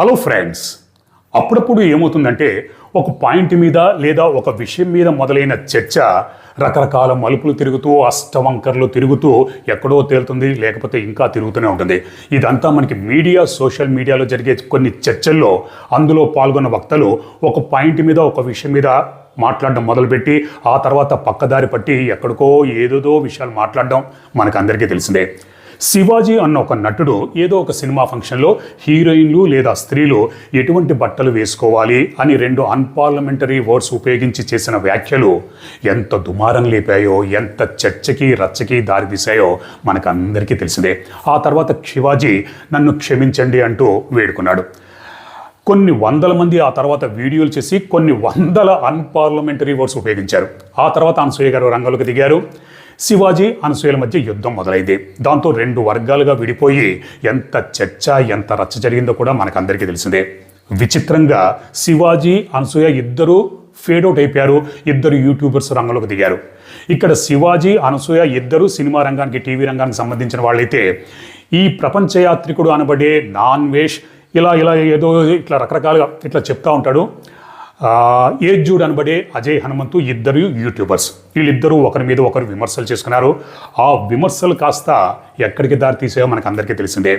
Hello friends, అప్పుడప్పుడు ఏమవుతుందంటే ఒక పాయింట్ మీద లేదా ఒక విషయం మీద మొదలైన చర్చ రకరకాల మలుపులు తిరుగుతూ అష్టవంకర్లు తిరుగుతూ ఎక్కడో తేలుతుంది, లేకపోతే ఇంకా తిరుగుతూనే ఉంటుంది. ఇదంతా మనకి సోషల్ మీడియాలో జరిగే కొన్ని చర్చల్లో అందులో పాల్గొన్న వక్తలు ఒక పాయింట్ మీద ఒక విషయం మీద మాట్లాడడం మొదలుపెట్టి ఆ తర్వాత పక్కదారి పట్టి ఎక్కడికో ఏదేదో విషయాలు మాట్లాడడం మనకు అందరికీ తెలిసిందే. శివాజీ అన్న ఒక నటుడు ఏదో ఒక సినిమా ఫంక్షన్లో హీరోయిన్లు లేదా స్త్రీలు ఎటువంటి బట్టలు వేసుకోవాలి అని 2 అన్పార్లమెంటరీ వర్డ్స్ ఉపయోగించి చేసిన వ్యాఖ్యలు ఎంత దుమారం లేపాయో, ఎంత చర్చకి రచ్చకి దారితీశాయో మనకు అందరికీ తెలిసిందే. ఆ తర్వాత శివాజీ నన్ను క్షమించండి అంటూ వేడుకున్నాడు. కొన్ని వందల మంది ఆ తర్వాత వీడియోలు చేసి కొన్ని వందల అన్పార్లమెంటరీ వర్డ్స్ ఉపయోగించారు. ఆ తర్వాత అనసూయ గారు రంగంలోకి దిగారు. శివాజీ అనసూయల మధ్య యుద్ధం మొదలైంది. దాంతో 2 వర్గాలుగా విడిపోయి ఎంత చర్చ ఎంత రచ్చ జరిగిందో కూడా మనకందరికీ తెలిసిందే. విచిత్రంగా శివాజీ అనసూయ ఇద్దరు ఫేడౌట్ అయిపోయారు. ఇద్దరు యూట్యూబర్స్ రంగంలోకి దిగారు. ఇక్కడ శివాజీ అనసూయ ఇద్దరు సినిమా రంగానికి టీవీ రంగానికి సంబంధించిన వాళ్ళైతే ఈ ప్రపంచ యాత్రికుడు అనబడే నాన్ వేష్ ఇలా ఏదో ఇట్లా రకరకాలుగా ఇట్లా చెప్తా ఉంటాడు. ఏజ్జూడ్ అనబడే అజయ్ హనుమంతు ఇద్దరు యూట్యూబర్స్. వీళ్ళిద్దరూ ఒకరి మీద ఒకరు విమర్శలు చేసుకున్నారు. ఆ విమర్శలు కాస్త ఎక్కడికి దారి తీసాయో మనకు అందరికీ తెలిసిందే.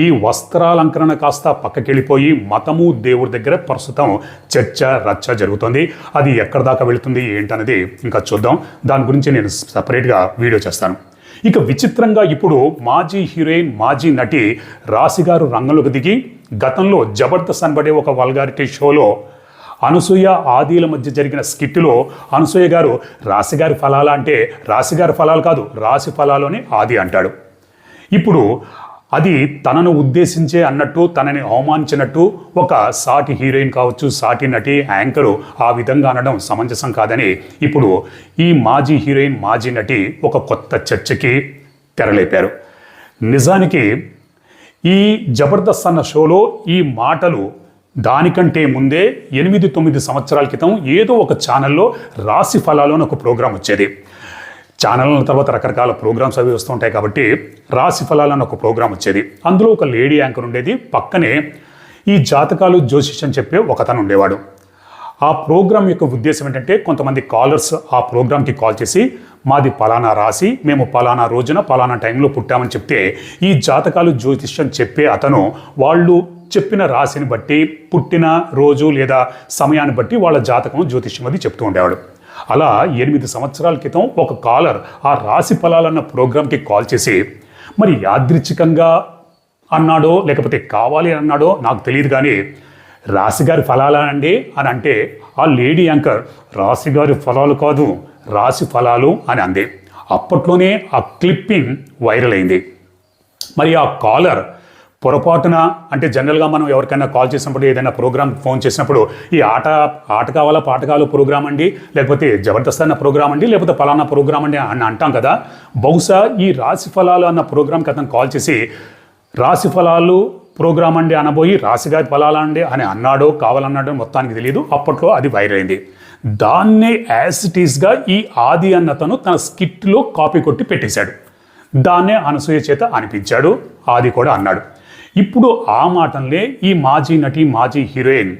ఈ వస్త్రాలంకరణ కాస్త పక్కకెళ్ళిపోయి మతము దేవుడి దగ్గర ప్రస్తుతం చర్చ రచ్చ జరుగుతుంది. అది ఎక్కడి దాకా వెళుతుంది ఏంటనేది ఇంకా చూద్దాం. దాని గురించి నేను సపరేట్గా వీడియో చేస్తాను. ఇక విచిత్రంగా ఇప్పుడు మాజీ హీరోయిన్ మాజీ నటి రాశి గారు రంగంలోకి దిగి గతంలో జబర్దస్త్ అనబడే ఒక వల్గారిటీ షోలో అనసూయ ఆదిల మధ్య జరిగిన స్కిట్లో అనసూయ గారు రాశిగారి ఫలాలు అంటే రాశిగారి ఫలాలు కాదు, రాశి ఫలాలు అని ఆది అంటాడు. ఇప్పుడు అది తనను ఉద్దేశించే అన్నట్టు, తనని అవమానించినట్టు ఒక సాటి హీరోయిన్ కావచ్చు, సాటి నటి యాంకరు ఆ విధంగా అనడం సమంజసం కాదని ఇప్పుడు ఈ మాజీ హీరోయిన్ మాజీ నటి ఒక కొత్త చర్చకి తెరలేపారు. నిజానికి ఈ జబర్దస్త్ అన్న షోలో ఈ మాటలు దానికంటే ముందే 8-9 సంవత్సరాల క్రితం ఏదో ఒక ఛానల్లో రాశి ఫలాలు అని ఒక ప్రోగ్రాం వచ్చేది. ఛానళ్ళ తర్వాత రకరకాల ప్రోగ్రామ్స్ అవి వస్తూ ఉంటాయి కాబట్టి రాశి ఫలాలు అని ఒక ప్రోగ్రాం వచ్చేది. అందులో ఒక లేడీ యాంకర్ ఉండేది. పక్కనే ఈ జాతకాలు జ్యోతిష్యం చెప్పే ఒకతను ఉండేవాడు. ఆ ప్రోగ్రాం యొక్క ఉద్దేశం ఏంటంటే కొంతమంది కాలర్స్ ఆ ప్రోగ్రాంకి కాల్ చేసి మాది పలానా రాశి, మేము పలానా రోజున పలానా టైంలో పుట్టామని చెప్తే ఈ జాతకాలు జ్యోతిష్యం చెప్పే అతను వాళ్ళు చెప్పిన రాశిని బట్టి పుట్టిన రోజు లేదా సమయాన్ని బట్టి వాళ్ళ జాతకం జ్యోతిష్యం అది చెప్తూ ఉండేవాడు. అలా 8 సంవత్సరాల క్రితం ఒక కాలర్ ఆ రాశి ఫలాలన్న ప్రోగ్రాంకి కాల్ చేసి మరి యాదృచ్ఛికంగా అన్నాడో లేకపోతే కావాలి అన్నాడో నాకు తెలియదు, కానీ రాశిగారి ఫలాలా అండి అని అంటే ఆ లేడీ యాంకర్ రాశిగారి ఫలాలు కాదు రాశి ఫలాలు అని అంది. అప్పట్లోనే ఆ క్లిప్పింగ్ వైరల్ అయింది. మరి ఆ కాలర్ పొరపాటున అంటే జనరల్గా మనం ఎవరికైనా కాల్ చేసినప్పుడు ఏదైనా ప్రోగ్రామ్ ఫోన్ చేసినప్పుడు ఈ ఆట కావాలా పాటకాలు ప్రోగ్రామ్ అండి, లేకపోతే జబర్దస్త్ అన్న ప్రోగ్రామ్ అండి, లేకపోతే పలానా ప్రోగ్రామ్ అండి అని అంటాం కదా. బహుశా ఈ రాశి ఫలాలు అన్న ప్రోగ్రామ్కి అతను కాల్ చేసి రాశి ఫలాలు ప్రోగ్రామ్ అండి అనబోయి రాశిగారి ఫలాలు అండి అని అన్నాడో కావాలన్నాడో మొత్తానికి తెలియదు. అప్పట్లో అది వైరల్ అయింది. దాన్నే యాజ్ ఇట్ ఈస్గా ఈ ఆది అన్నతను తన స్కిట్లో కాపీ కొట్టి పెట్టేశాడు. దాన్నే అనసూయ చేత అనిపించాడు. ఆది కూడా అన్నాడు. ఇప్పుడు ఆ మాటలనే ఈ మాజీ నటి మాజీ హీరోయిన్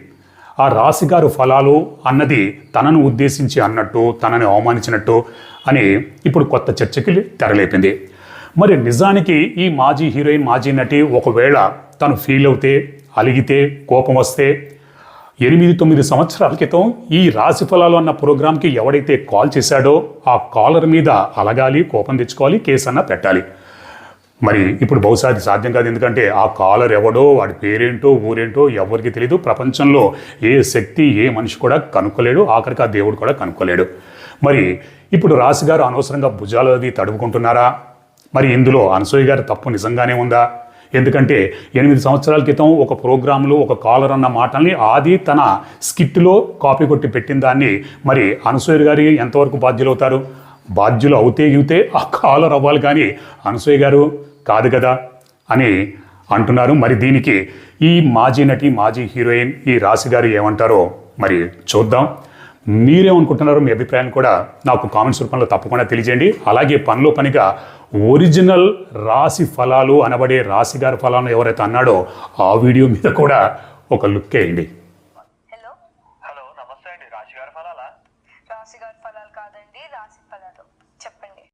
ఆ రాశిగారు ఫలాలు అన్నది తనను ఉద్దేశించి అన్నట్టు, తనని అవమానించినట్టు అని ఇప్పుడు కొత్త చర్చకి తెరలేపింది. మరి నిజానికి ఈ మాజీ హీరోయిన్ మాజీ నటి ఒకవేళ తను ఫీల్ అవుతే, అలిగితే, కోపం వస్తే 8-9 సంవత్సరాల క్రితం ఈ రాశి ఫలాలు అన్న ప్రోగ్రాంకి ఎవడైతే కాల్ చేశాడో ఆ కాలర్ మీద అలగాలి, కోపం తెచ్చుకోవాలి, కేసు అన్న పెట్టాలి. మరి ఇప్పుడు బహుశా అది సాధ్యం కాదు. ఎందుకంటే ఆ కాలర్ ఎవడో, వాడి పేరేంటో ఊరేంటో ఎవరికి తెలియదు. ప్రపంచంలో ఏ శక్తి ఏ మనిషి కూడా కనుక్కోలేడు, ఆఖరికి ఆ దేవుడు కూడా కనుక్కోలేడు. మరి ఇప్పుడు రాశిగారు అనవసరంగా భుజాలు అది తడుపుకుంటున్నారా? మరి ఇందులో అనసూయ గారి తప్పు నిజంగానే ఉందా? ఎందుకంటే 8 సంవత్సరాల క్రితం ఒక ప్రోగ్రాంలో ఒక కాలర్ అన్న మాటల్ని ఆది తన స్కిట్లో కాపీ కొట్టి పెట్టిన దాన్ని మరి అనసూయ గారి ఎంతవరకు బాధ్యులు అవుతారు? బాధ్యులు అవుతే ఆ కాలర్ అవ్వాలి, కానీ అనసూయ గారు కాదు కదా అని అంటున్నారు. మరి దీనికి ఈ మాజీ నటి మాజీ హీరోయిన్ ఈ రాశి గారు ఏమంటారో మరి చూద్దాం. మీరేమనుకుంటున్నారో మీ అభిప్రాయం కూడా నాకు కామెంట్స్ రూపంలో తప్పకుండా తెలియజేయండి. అలాగే పనిలో పనిగా ఒరిజినల్ రాశి ఫలాలు అనబడే రాశిగారి ఫలాలను ఎవరైతే అన్నాడో ఆ వీడియో మీద కూడా ఒక లుక్ వేయండి. హలో హలో నమస్తే అండి, రాశిగారి ఫలాలా? రాశి గారి ఫలాలు కాదండి, రాశి ఫలాలు చెప్పండి.